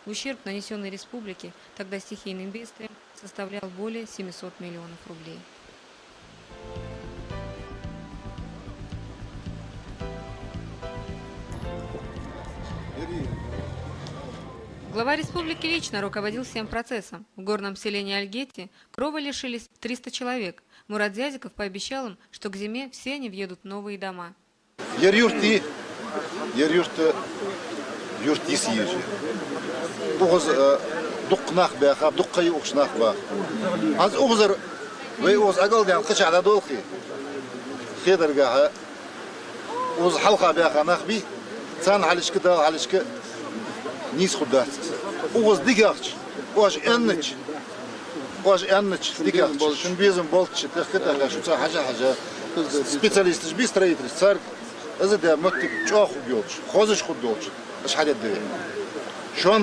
Ущерб, нанесенный республике тогда стихийным бедствием, составлял более 700 миллионов рублей. Глава республики лично руководил всем процессом. В горном селении Альгети крова лишились 300 человек. Мурат Зязиков пообещал им, что к зиме все они въедут в новые дома. Yurti съезжу. Угыз дукнах бяха, дуккай укшнах ба. Аз угзар вей уз агалдан кычада долхи. Хедерга уз халqa бяха нахби. Цан халишка да халишка низ худат. Угыз дигахч. Уж энныч. Уж энныч дигахч. Шун безим болтч. Тахката шуца хажа. Специалист би строитель царь. Ez de möttik çok yolcu, kozış kudolcu. Aşağıda değil. Şu an